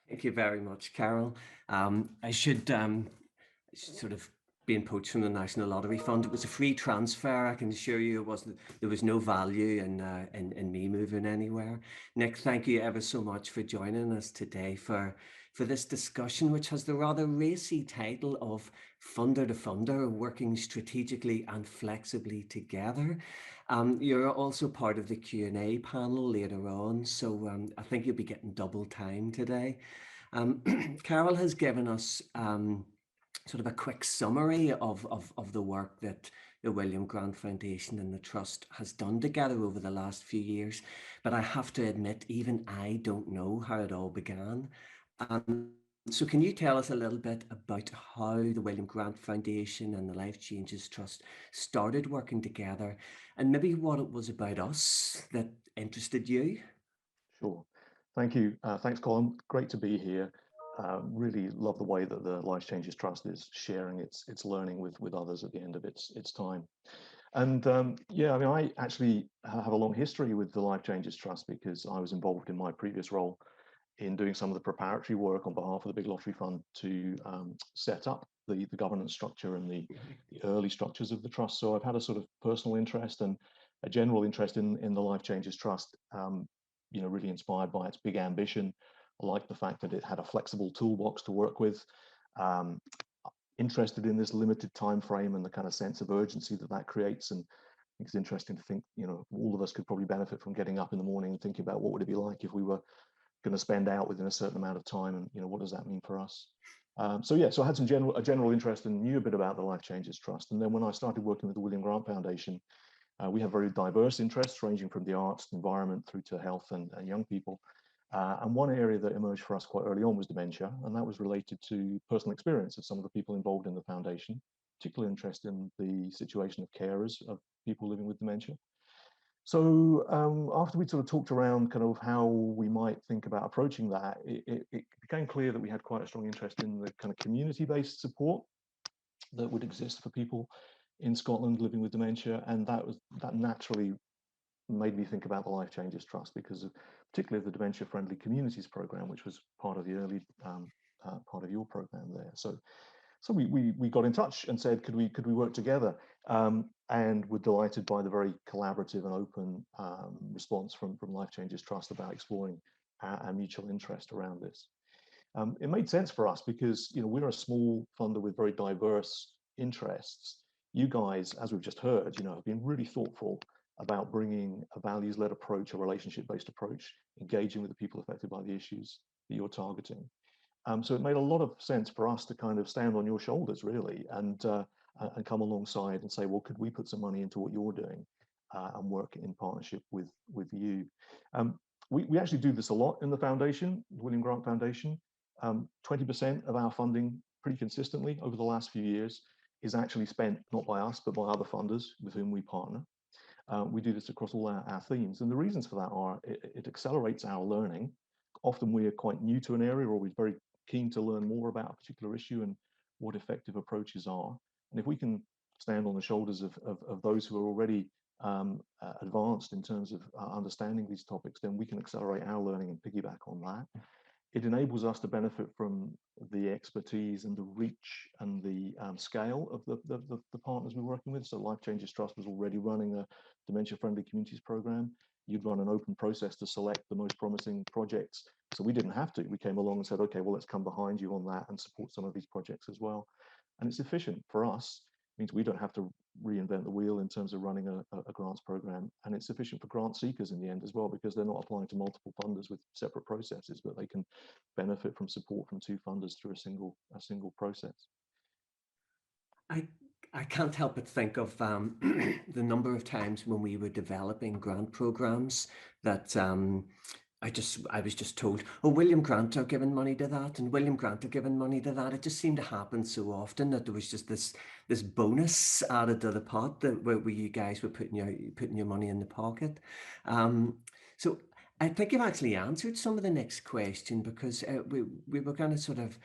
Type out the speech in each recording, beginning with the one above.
Thank you very much, Carol. I should sort of being poached from the National Lottery Fund. It was a free transfer. I can assure you, it wasn't. There was no value in me moving anywhere. Nick, thank you ever so much for joining us today for this discussion, which has the rather racy title of "Funder to Funder: Working Strategically and Flexibly Together." You're also part of the Q&A panel later on, so I think you'll be getting double time today. Carol has given us sort of a quick summary of the work that the William Grant Foundation and the Trust has done together over the last few years. But I have to admit, even I don't know how it all began. So can you tell us a little bit about how the William Grant Foundation and the Life Changes Trust started working together, and maybe what it was about us that interested you? Sure. Thank you. Thanks, Colm. Great to be here. Really love the way that the Life Changes Trust is sharing its learning with others at the end of its time. And yeah, I mean, I actually have a long history with the Life Changes Trust because I was involved in my previous role in doing some of the preparatory work on behalf of the Big Lottery Fund to set up the governance structure and the early structures of the trust. So I've had a sort of personal interest and a general interest in the Life Changes Trust, really inspired by its big ambition. I like the fact that it had a flexible toolbox to work with. Um, Interested in this limited time frame and the kind of sense of urgency that creates. And I think it's interesting to think, all of us could probably benefit from getting up in the morning and thinking about what would it be like if we were going to spend out within a certain amount of time, and what does that mean for us? So I had a general interest and knew a bit about the Life Changes Trust. And then when I started working with the William Grant Foundation, we have very diverse interests ranging from the arts, environment, through to health and young people. And one area that emerged for us quite early on was dementia, and that was related to personal experience of some of the people involved in the foundation, particularly interested in the situation of carers of people living with dementia. So after we sort of talked around kind of how we might think about approaching that, it became clear that we had quite a strong interest in the kind of community-based support that would exist for people in Scotland living with dementia, and that naturally made me think about the Life Changes Trust because of particularly the Dementia Friendly Communities program, which was part of the early part of your program there. So we got in touch and said, could we work together? And were delighted by the very collaborative and open response from Life Changes Trust about exploring our mutual interest around this. It made sense for us because we're a small funder with very diverse interests. You guys, as we've just heard, have been really thoughtful about bringing a values-led approach, a relationship-based approach, engaging with the people affected by the issues that you're targeting. So it made a lot of sense for us to kind of stand on your shoulders, really, and come alongside and say, well, could we put some money into what you're doing and work in partnership with you? We actually do this a lot in the foundation, the William Grant Foundation. 20% of our funding pretty consistently over the last few years is actually spent not by us, but by other funders with whom we partner. We do this across all our themes. And the reasons for that are it accelerates our learning. Often we are quite new to an area, or we're very keen to learn more about a particular issue and what effective approaches are. And if we can stand on the shoulders of those who are already advanced in terms of understanding these topics, then we can accelerate our learning and piggyback on that. It enables us to benefit from the expertise and the reach and the scale of the partners we're working with. So Life Changes Trust was already running a dementia-friendly communities program. You'd run an open process to select the most promising projects. So we didn't have to. We came along and said, okay, well, let's come behind you on that and support some of these projects as well. And it's efficient for us. It means we don't have to reinvent the wheel in terms of running a grants program, and it's efficient for grant seekers in the end as well, because they're not applying to multiple funders with separate processes, but they can benefit from support from two funders through a single process. I can't help but think of the number of times when we were developing grant programs that I was just told, oh, William Grant are giving money to that, and William Grant are giving money to that. It just seemed to happen so often that there was just this bonus added to the pot that where you guys were putting your money in the pocket. So I think you've actually answered some of the next question, because we were going to sort of,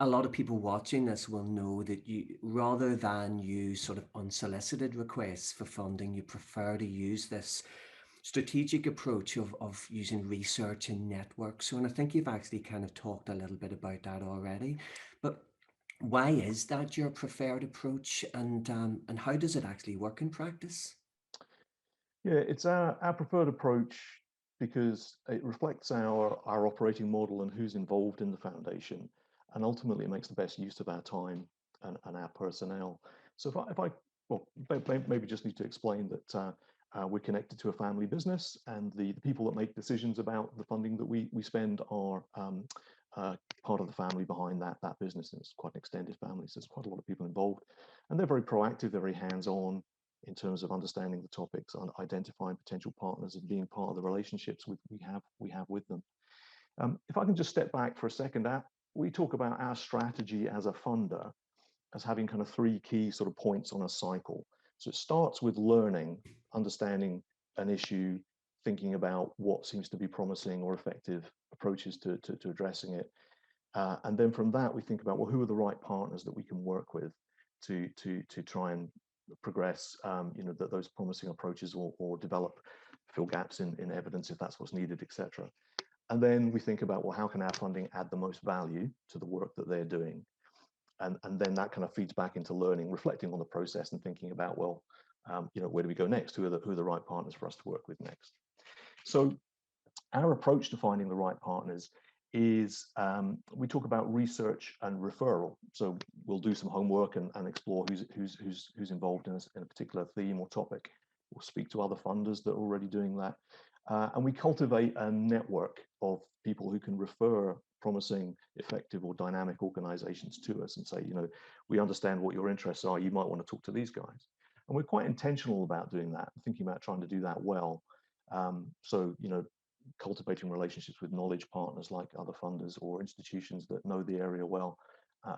a lot of people watching this will know that you, rather than use sort of unsolicited requests for funding, you prefer to use this strategic approach of using research and networks. So, and I think you've actually kind of talked a little bit about that already, but why is that your preferred approach, and how does it actually work in practice? Yeah, it's our preferred approach because it reflects our operating model and who's involved in the foundation, and ultimately it makes the best use of our time and our personnel. So if I well, maybe just need to explain that we're connected to a family business, and the people that make decisions about the funding that we spend are part of the family behind that business. And it's quite an extended family, so there's quite a lot of people involved, and they're very proactive, they're very hands-on in terms of understanding the topics and identifying potential partners and being part of the relationships we have with them. If I can just step back for a second, we talk about our strategy as a funder as having kind of three key sort of points on a cycle. So it starts with learning, understanding an issue, thinking about what seems to be promising or effective approaches to addressing it. And then from that, we think about, well, who are the right partners that we can work with to try and progress, those promising approaches, or develop, fill gaps in evidence if that's what's needed, etc. And then we think about, well, how can our funding add the most value to the work that they're doing? And then that kind of feeds back into learning, reflecting on the process, and thinking about, well, where do we go next? Who are the right partners for us to work with next? So our approach to finding the right partners is we talk about research and referral. So we'll do some homework and explore who's involved in a particular theme or topic. We'll speak to other funders that are already doing that. And we cultivate a network of people who can refer promising, effective, or dynamic organizations to us and say, we understand what your interests are. You might want to talk to these guys. And we're quite intentional about doing that, thinking about trying to do that well. So, cultivating relationships with knowledge partners like other funders or institutions that know the area well,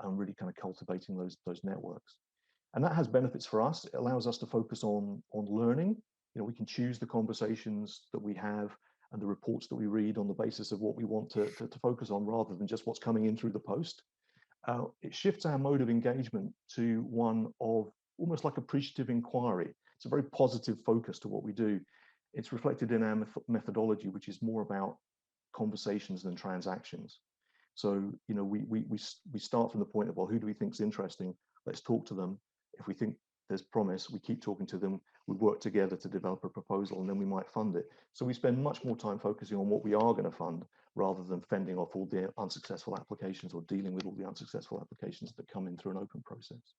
and really kind of cultivating those networks. And that has benefits for us. It allows us to focus on learning. We can choose the conversations that we have and the reports that we read on the basis of what we want to focus on, rather than just what's coming in through the post. It shifts our mode of engagement to one of almost like appreciative inquiry. It's a very positive focus to what we do. It's reflected in our methodology, which is more about conversations than transactions. So, we start from the point of, well, who do we think is interesting? Let's talk to them. If we think there's promise, we keep talking to them. We work together to develop a proposal, and then we might fund it. So we spend much more time focusing on what we are going to fund, rather than fending off all the unsuccessful applications or dealing with all the unsuccessful applications that come in through an open process.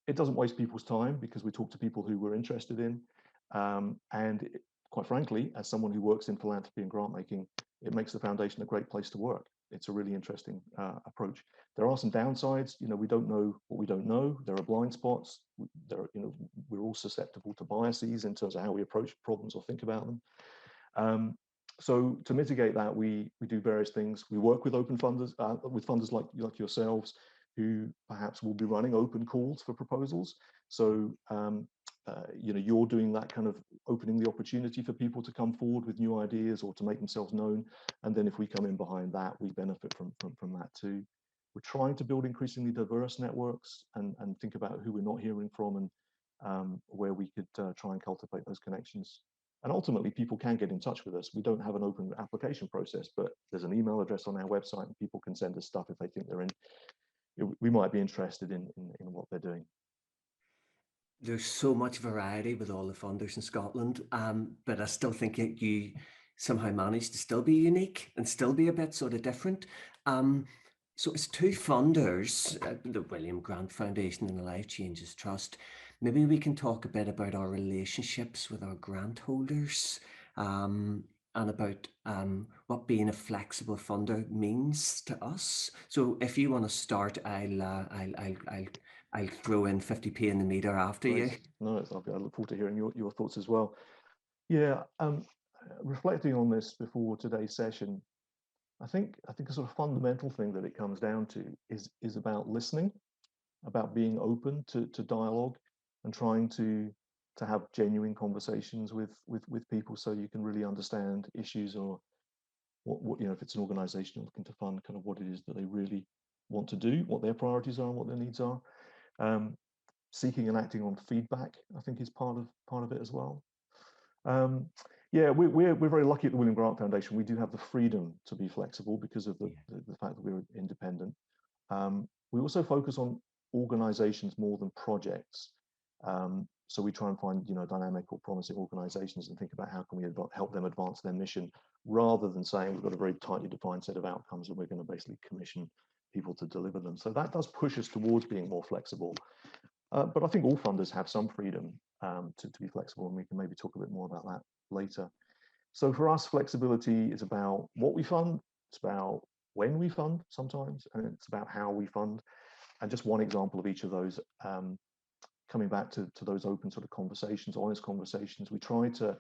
It doesn't waste people's time, because we talk to people who we're interested in. Quite frankly, as someone who works in philanthropy and grant making, it makes the foundation a great place to work. It's a really interesting approach. There are some downsides. We don't know what we don't know. There are blind spots. We're all susceptible to biases in terms of how we approach problems or think about them. So to mitigate that, we do various things. We work with open funders, with funders like yourselves, who perhaps will be running open calls for proposals. So you're doing that kind of opening the opportunity for people to come forward with new ideas or to make themselves known. And then if we come in behind that, we benefit from that too. We're trying to build increasingly diverse networks and think about who we're not hearing from, and where we could try and cultivate those connections. And ultimately, people can get in touch with us. We don't have an open application process, but there's an email address on our website, and people can send us stuff if they think we might be interested in what they're doing. There's so much variety with all the funders in Scotland, but I still think you somehow managed to still be unique and still be a bit sort of different. So as two funders, the William Grant Foundation and the Life Changes Trust, maybe we can talk a bit about our relationships with our grant holders, and about what being a flexible funder means to us. So if you want to start, I'll throw in 50p in the meter after you. No, I look forward to hearing your thoughts as well. Yeah, reflecting on this before today's session, I think a sort of fundamental thing that it comes down to is about listening, about being open to dialogue, and trying to have genuine conversations with people, so you can really understand issues, or what if it's an organization looking to fund, kind of what it is that they really want to do, what their priorities are, and what their needs are. Seeking and acting on feedback, I think, is part of it as well. Um, yeah, we're very lucky at the William Grant Foundation. We do have the freedom to be flexible because of Yeah. the fact that we're independent. We also focus on organizations more than projects. So we try and find, dynamic or promising organizations and think about how can we help them advance their mission, rather than saying we've got a very tightly defined set of outcomes and we're going to basically commission people to deliver them. So that does push us towards being more flexible. But I think all funders have some freedom to be flexible, and we can maybe talk a bit more about that later. So for us, flexibility is about what we fund, it's about when we fund sometimes, and it's about how we fund. And just one example of each of those, coming back to those open sort of conversations, honest conversations, we try to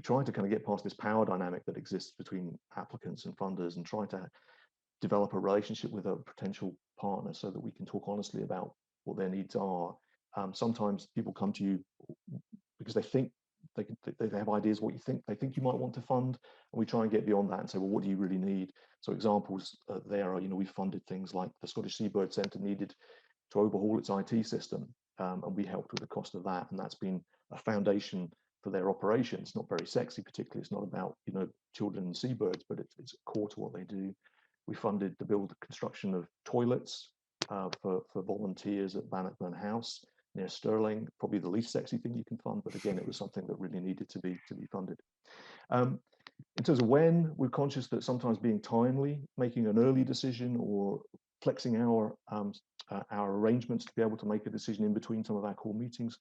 kind of get past this power dynamic that exists between applicants and funders, and try to develop a relationship with a potential partner so that we can talk honestly about what their needs are. Sometimes people come to you because they think they have ideas what they think you might want to fund, and we try and get beyond that and say, well, what do you really need? So examples there are, we funded things like the Scottish Seabird Centre needed to overhaul its IT system, and we helped with the cost of that, and that's been a foundation for their operations. Not very sexy, particularly. It's not about children and seabirds, but it's core to what they do. We funded the construction of toilets for volunteers at Bannockburn House near Stirling. Probably the least sexy thing you can fund, but again, it was something that really needed to be funded. In terms of when, we're conscious that sometimes being timely, making an early decision, or flexing our arrangements to be able to make a decision in between some of our core meetings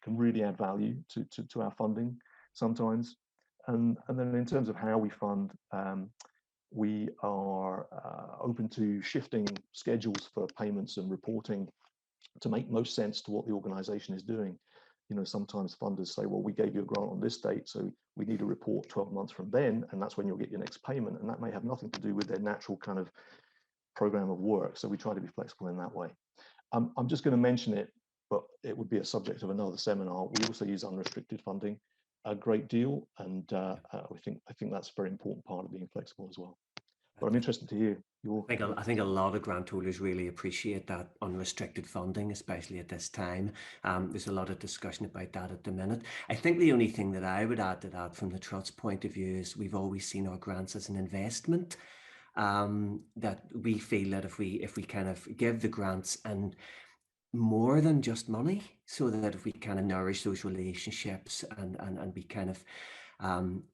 can really add value to our funding sometimes. And then in terms of how we fund, we are open to shifting schedules for payments and reporting to make most sense to what the organization is doing. Sometimes funders say, well, we gave you a grant on this date, so we need a report 12 months from then, and that's when you'll get your next payment. And that may have nothing to do with their natural kind of program of work. So we try to be flexible in that way. I'm just going to mention it, but it would be a subject of another seminar. We also use unrestricted funding a great deal, and I think that's a very important part of being flexible as well. But I'm interested to hear your. I think a lot of grant holders really appreciate that unrestricted funding, especially at this time. There's a lot of discussion about that at the minute. I think the only thing that I would add to that from the Trust's point of view is we've always seen our grants as an investment. That we feel that if we kind of give the grants and more than just money, so that if we kind of nourish those relationships and we kind of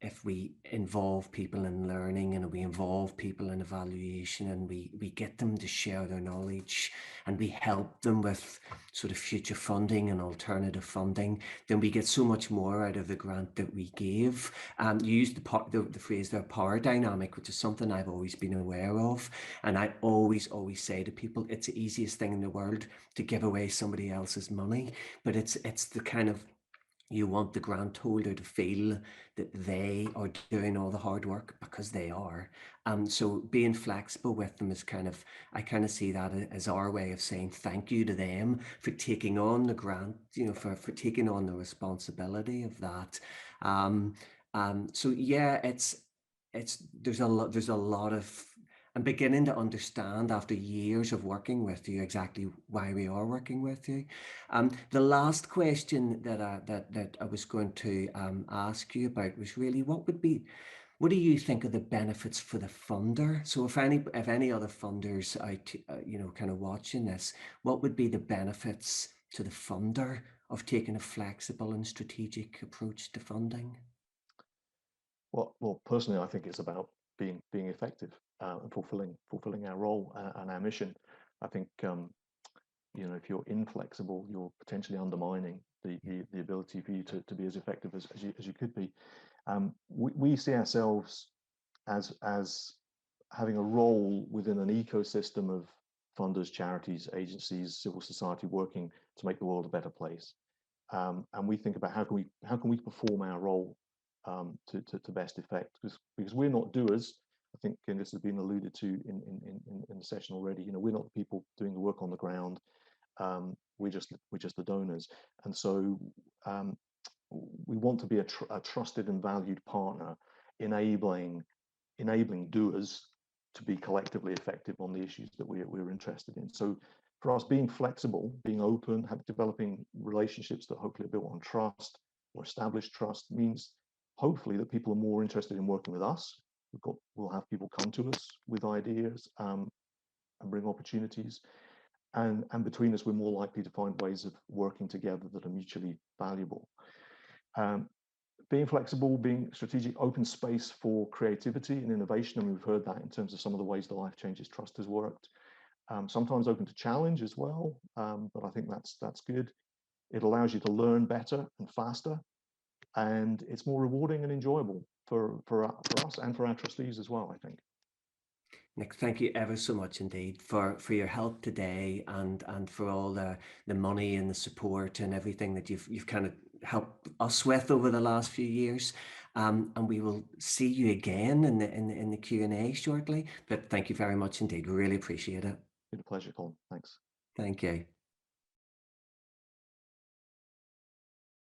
if we involve people in learning and we involve people in evaluation and we get them to share their knowledge and we help them with sort of future funding and alternative funding, then we get so much more out of the grant that we gave. You used the phrase there, power dynamic, which is something I've always been aware of. And I always say to people, it's the easiest thing in the world to give away somebody else's money, but it's the kind of, you want the grant holder to feel that they are doing all the hard work, because they are. So being flexible with them is I kind of see that as our way of saying thank you to them for taking on the grant, for taking on the responsibility of that. So yeah, there's a lot of, I'm beginning to understand after years of working with you exactly why we are working with you. The last question that I was going to ask you about was really what do you think are the benefits for the funder? So if any other funders out, kind of watching this, what would be the benefits to the funder of taking a flexible and strategic approach to funding? Well, personally, I think it's about being effective and fulfilling our role and our mission. I think if you're inflexible, you're potentially undermining the ability for you to be as effective as you could be. We see ourselves as having a role within an ecosystem of funders, charities, agencies, civil society working to make the world a better place. And we think about how can we perform our role to best effect, because we're not doers. I think, and this has been alluded to in the session already. We're not the people doing the work on the ground. We're just the donors, and so we want to be a trusted and valued partner, enabling doers to be collectively effective on the issues that we're interested in. So for us, being flexible, being open, developing relationships that hopefully are built on trust or established trust means hopefully that people are more interested in working with us. We'll have people come to us with ideas and bring opportunities. And between us, we're more likely to find ways of working together that are mutually valuable. Um, being flexible, being strategic, open space for creativity and innovation. And we've heard that in terms of some of the ways the Life Changes Trust has worked. Sometimes open to challenge as well, but I think that's good. It allows you to learn better and faster, and it's more rewarding and enjoyable for us and for our trustees as well, I think. Nick, thank you ever so much indeed for your help today, and for all the money and the support and everything that you've kind of helped us with over the last few years. And we will see you again in the Q&A shortly. But thank you very much indeed. Really appreciate it. It's been a pleasure, Colm. Thanks. Thank you.